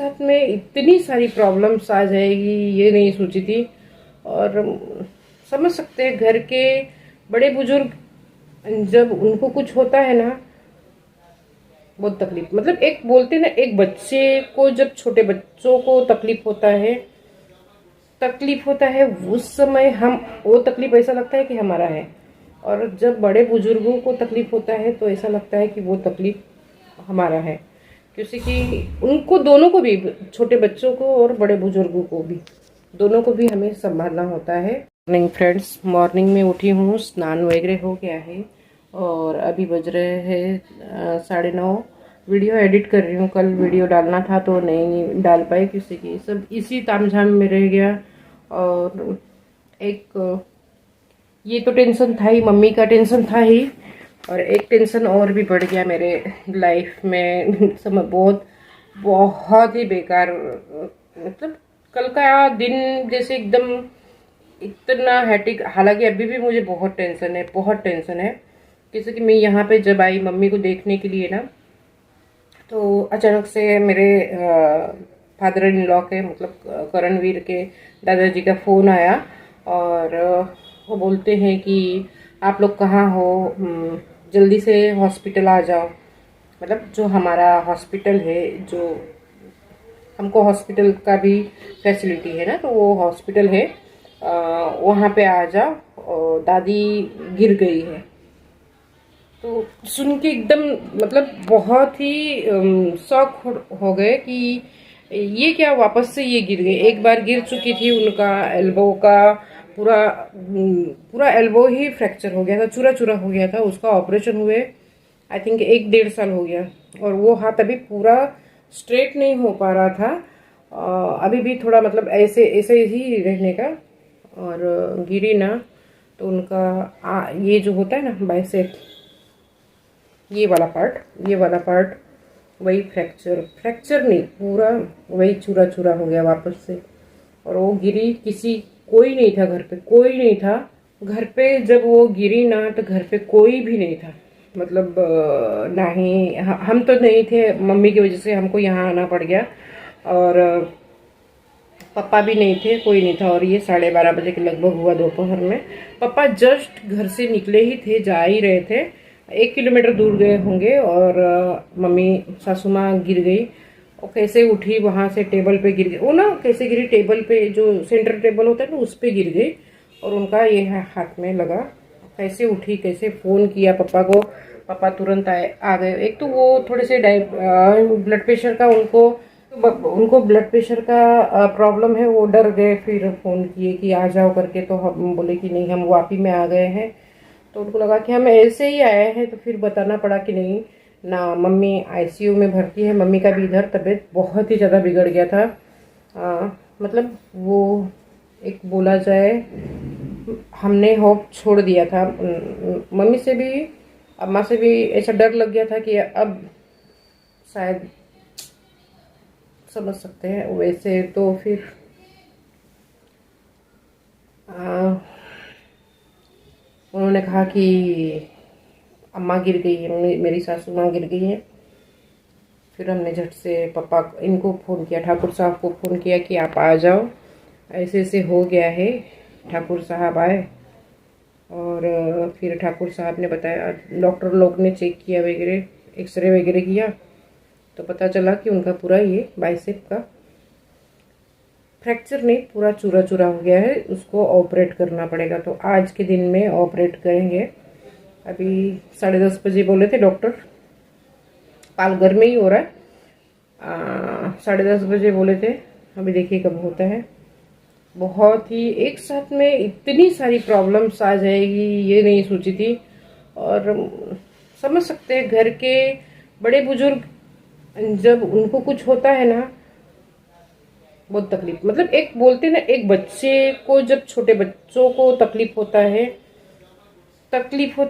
साथ में इतनी सारी प्रॉब्लम्स आ जाएगी ये नहीं सोची थी। और समझ सकते हैं घर के बड़े बुजुर्ग जब उनको कुछ होता है ना, बहुत तकलीफ, मतलब एक बोलते हैं ना, एक बच्चे को जब छोटे बच्चों को तकलीफ होता है उस समय हम वो तकलीफ ऐसा लगता है कि हमारा है। और जब बड़े बुजुर्गों को तकलीफ होता है तो ऐसा लगता है कि वो तकलीफ हमारा है, क्योंकि उनको दोनों को भी, छोटे बच्चों को और बड़े बुजुर्गों को भी, दोनों को भी हमें संभालना होता है। मॉर्निंग फ्रेंड्स, मॉर्निंग में उठी हूँ, स्नान वगैरह हो गया है और अभी बज रहे हैं 9:30। वीडियो एडिट कर रही हूँ, कल वीडियो डालना था तो नहीं डाल पाई, किसी की सब इसी तामझाम में रह गया। और एक ये तो टेंशन था ही, मम्मी का टेंशन था ही, और एक टेंशन और भी बढ़ गया मेरे लाइफ में समय बहुत बहुत ही बेकार, मतलब कल का दिन जैसे एकदम इतना हैटिक। हालांकि अभी भी मुझे बहुत टेंशन है, बहुत टेंशन है। जैसे कि मैं यहाँ पे जब आई मम्मी को देखने के लिए ना, तो अचानक से मेरे फादर इन लॉ के, मतलब करणवीर के दादाजी का फ़ोन आया। और वो बोलते हैं कि आप लोग कहाँ हो, जल्दी से हॉस्पिटल आ जाओ। मतलब जो हमारा हॉस्पिटल है, जो हमको हॉस्पिटल का भी फैसिलिटी है ना, तो वो हॉस्पिटल है, वहाँ पे आ जाओ, और दादी गिर गई है। तो सुन के एकदम, मतलब बहुत ही शॉक हो गए कि ये क्या, वापस से ये गिर गए। एक बार गिर चुकी थी, उनका एल्बो का पूरा पूरा एल्बो ही फ्रैक्चर हो गया था, चूरा चूरा हो गया था। उसका ऑपरेशन हुए आई थिंक 1-1.5 साल हो गया, और वो हाथ अभी पूरा स्ट्रेट नहीं हो पा रहा था। अभी भी थोड़ा, मतलब ऐसे ऐसे ही रहने का। और गिरी ना, तो उनका ये जो होता है ना बाइसेप, ये वाला पार्ट वही फ्रैक्चर नहीं, पूरा वही चूरा चूरा हो गया वापस से। और वो गिरी, कोई नहीं था घर पे, कोई नहीं था घर पे। जब वो गिरी ना, तो घर पे कोई भी नहीं था, मतलब ना ही हम तो नहीं थे, मम्मी की वजह से हमको यहाँ आना पड़ गया। और पापा भी नहीं थे, कोई नहीं था। और ये 12:30 बजे के लगभग हुआ दोपहर में। पापा जस्ट घर से निकले ही थे, जा ही रहे थे, 1 किलोमीटर दूर गए होंगे। और मम्मी सासू माँ गिर गई। और कैसे उठी, वहां से टेबल पे गिर गई वो ना, कैसे गिरी, टेबल पे जो सेंटर टेबल होता है ना, उस पे गिर गई। और उनका ये हाथ में लगा। कैसे उठी, कैसे फ़ोन किया पापा को, पापा तुरंत आ गए। एक तो वो थोड़े से ब्लड प्रेशर का, उनको ब्लड प्रेशर का प्रॉब्लम है, वो डर गए, फिर फ़ोन किए कि आ जाओ करके। तो हम बोले कि नहीं, हम वापी में आ गए हैं। तो उनको लगा कि हम ऐसे ही आए हैं, तो फिर बताना पड़ा कि नहीं ना, मम्मी आईसीयू में भर्ती है। मम्मी का भी इधर तबीयत बहुत ही ज़्यादा बिगड़ गया था। मतलब वो, एक बोला जाए, हमने होप छोड़ दिया था। मम्मी से भी, अम्मा से भी ऐसा डर लग गया था कि अब शायद, समझ सकते हैं। वैसे तो फिर उन्होंने कहा कि अम्मा गिर गई है, मेरी सासू माँ गिर गई है। फिर हमने झट से पापा इनको फ़ोन किया, ठाकुर साहब को फ़ोन किया कि आप आ जाओ, ऐसे ऐसे हो गया है। ठाकुर साहब आए, और फिर ठाकुर साहब ने बताया, डॉक्टर लोग ने चेक किया वगैरह, एक्सरे वगैरह किया, तो पता चला कि उनका पूरा ये बाइसेप का फ्रैक्चर नहीं, पूरा चूरा चूरा हो गया है, उसको ऑपरेट करना पड़ेगा। तो आज के दिन में ऑपरेट करेंगे। अभी 10:30 बजे बोले थे डॉक्टर, पालघर में ही हो रहा है। 10:30 बजे बोले थे, अभी देखिए कब होता है। बहुत ही एक साथ में इतनी सारी प्रॉब्लम्स आ जाएगी ये नहीं सोची थी। और समझ सकते हैं घर के बड़े बुजुर्ग जब उनको कुछ होता है ना, बहुत तकलीफ, मतलब एक बोलते हैं ना, एक बच्चे को जब छोटे बच्चों को तकलीफ होता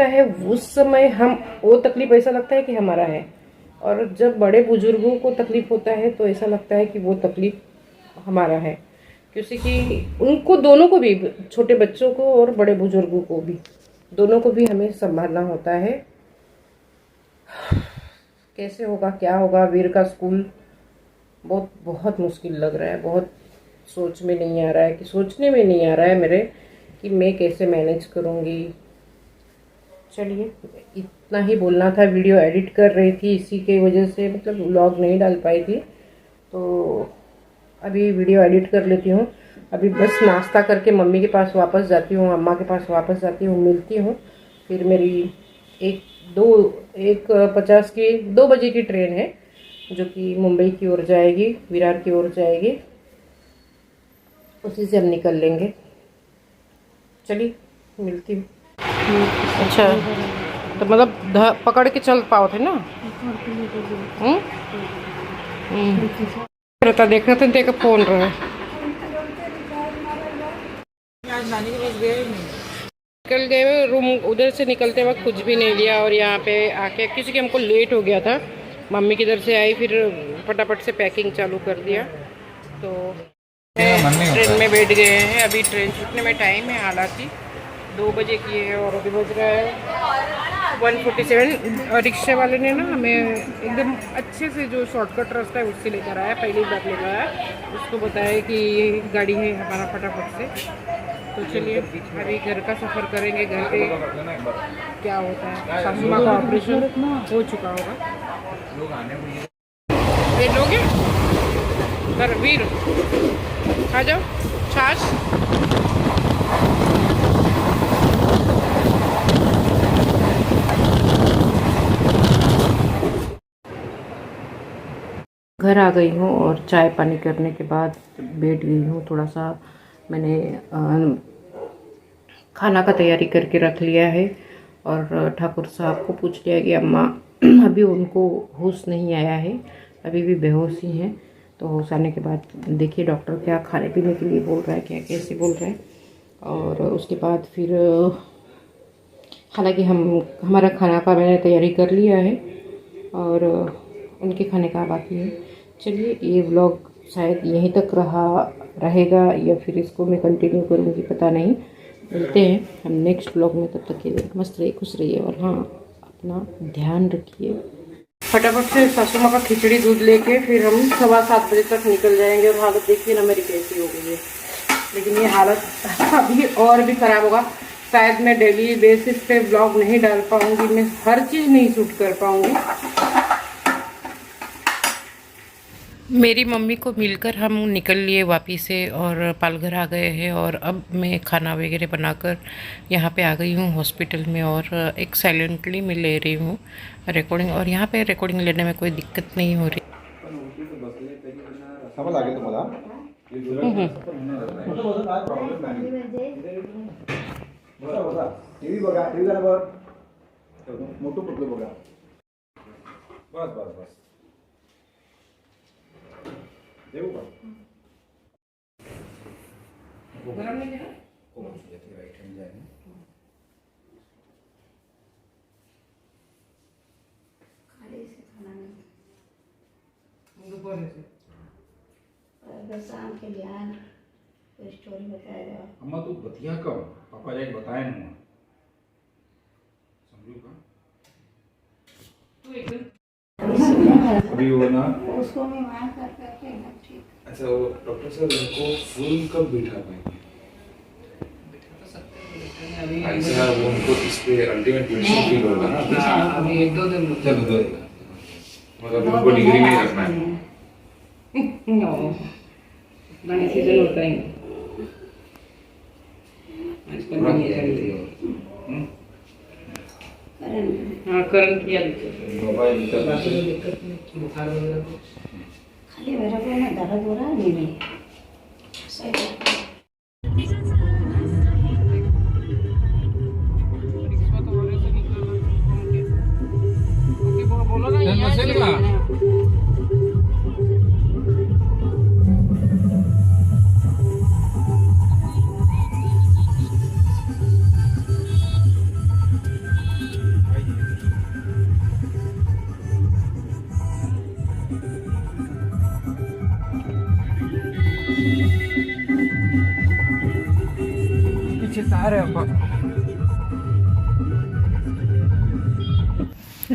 है उस समय हम वो तकलीफ ऐसा लगता है कि हमारा है। और जब बड़े बुजुर्गों को तकलीफ होता है तो ऐसा लगता है कि वो तकलीफ हमारा है, क्योंकि उनको दोनों को भी, छोटे बच्चों को और बड़े बुजुर्गों को भी, दोनों को भी हमें संभालना होता है। कैसे होगा, क्या होगा, वीर का स्कूल बहुत बहुत मुश्किल लग रहा है। बहुत सोच में नहीं आ रहा है, कि सोचने में नहीं आ रहा है मेरे कि मैं कैसे मैनेज करूँगी। चलिए, इतना ही बोलना था। वीडियो एडिट कर रही थी, इसी के वजह से मतलब व्लॉग नहीं डाल पाई थी, तो अभी वीडियो एडिट कर लेती हूँ। अभी बस नाश्ता करके मम्मी के पास वापस जाती हूँ, अम्मा के पास वापस जाती हूँ, मिलती हूँ। फिर मेरी 1:50 की 2 बजे की ट्रेन है, जो कि मुंबई की ओर जाएगी, विरार की ओर जाएगी। उसी से हम निकल लेंगे। चलिए, मिलती हूँ। अच्छा, तो मतलब पकड़ के चल पाओ थे ना? रहता देख रहे थे, देख फोन रहा है। नानी के पास गए नहीं, निकल गए रूम। उधर से निकलते वक्त कुछ भी नहीं लिया, और यहाँ पे आके किसी के हमको लेट हो गया था, मम्मी की तरफ से आई, फिर फटाफट से पैकिंग चालू कर दिया। तो ट्रेन में बैठ गए हैं। अभी ट्रेन छूटने में टाइम है, हालांकि 2 बजे की है, और अभी बज रहा है 1:47। और रिक्शे वाले ने ना हमें एकदम अच्छे से जो शॉर्टकट रास्ता है उससे लेकर आया। पहली बार लेकर आया, उसको बताया कि ये गाड़ी है हमारा, फटाफट से। तो चलिए, अभी घर का सफ़र करेंगे। घर पे क्या होता है, सासू माँ का ऑपरेशन हो चुका होगा। ये लोगे घर वीर, आ जाओ, छाछ। घर आ गई हूँ और चाय पानी करने के बाद बैठ गई हूँ। थोड़ा सा मैंने खाना का तैयारी करके रख लिया है, और ठाकुर साहब को पूछ लिया कि अम्मा अभी उनको होश नहीं आया है, अभी भी बेहोश ही हैं। तो होश आने के बाद देखिए डॉक्टर क्या खाने पीने के लिए बोल रहा है, क्या कैसे बोल रहा है। और उसके बाद फिर हालांकि हमारा खाना का मैंने तैयारी कर लिया है, और उनके खाने का बाकी है। चलिए, ये व्लॉग शायद यहीं तक रहेगा, या फिर इसको मैं कंटिन्यू करूँगी, पता नहीं। मिलते हैं हम नेक्स्ट व्लॉग में। तब तक के लिए मस्त रहिए, खुश रहिए, और हाँ, अपना ध्यान रखिए। फटाफट से सासू माँ का खिचड़ी दूध लेके फिर हम 7:15 बजे तक निकल जाएंगे। और हालत देखिए ना मेरी कैसी हो गई है, लेकिन ये हालत अभी और भी ख़राब होगा। शायद मैं डेली बेसिस पे ब्लॉग नहीं डाल पाऊँगी, मैं हर चीज़ नहीं शूट कर पाऊँगी। मेरी मम्मी को मिलकर हम निकल लिए वापस से, और पालघर आ गए हैं। और अब मैं खाना वगैरह बनाकर यहाँ पे आ गई हूँ हॉस्पिटल में, और एक साइलेंटली मैं ले रही हूँ रिकॉर्डिंग। और यहाँ पे रिकॉर्डिंग लेने में कोई दिक्कत नहीं हो रही। शाम के ज्ञान स्टोरी बताएगा। अम्मा तू बतिया कब पापा जाके बताए ना, समझू का तू एकदम अभी वो ना उसको मैं वहाँ कर करके एकदम ठीक। अच्छा, वो डॉक्टर साहब इनको फुल कब बिठा पाएंगे? अच्छा, वो उनको इस पे अल्टीमेट प्रेशर फील होगा ना अभी 1-2 दिन चलो 2 दिन मतलब उनको डिग्री में रखना है। गाने सीजन होता है आजकल नहीं चल रही है। हाँ, करंट किया मोबाइल दिक्कत नहीं, बुखार वगैरह खाली मेरा को ना दर्द हो रहा है नहीं सही। बोलो ना यहाँ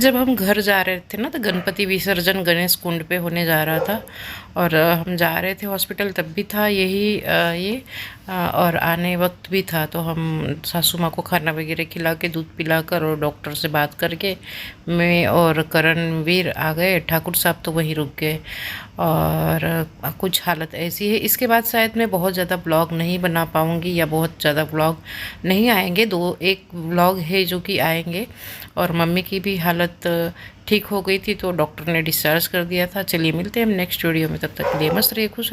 जब हम घर जा रहे थे ना तो गणपति विसर्जन गणेश कुंड पे होने जा रहा था और हम जा रहे थे हॉस्पिटल, तब भी था यही और आने वक्त भी था। तो हम सासू माँ को खाना वगैरह खिला के दूध पिलाकर और डॉक्टर से बात करके मैं और करणवीर आ गए। ठाकुर साहब तो वहीं रुक गए और कुछ हालत ऐसी है। इसके बाद शायद मैं बहुत ज़्यादा ब्लॉग नहीं बना पाऊँगी या बहुत ज़्यादा ब्लॉग नहीं आएंगे। एक ब्लॉग है जो कि आएंगे। और मम्मी की भी हालत ठीक हो गई थी तो डॉक्टर ने डिस्चार्ज कर दिया था। चलिए मिलते हैं हम नेक्स्ट वीडियो में, तब तक के लिए मस्त रहिए, खुश रहिए।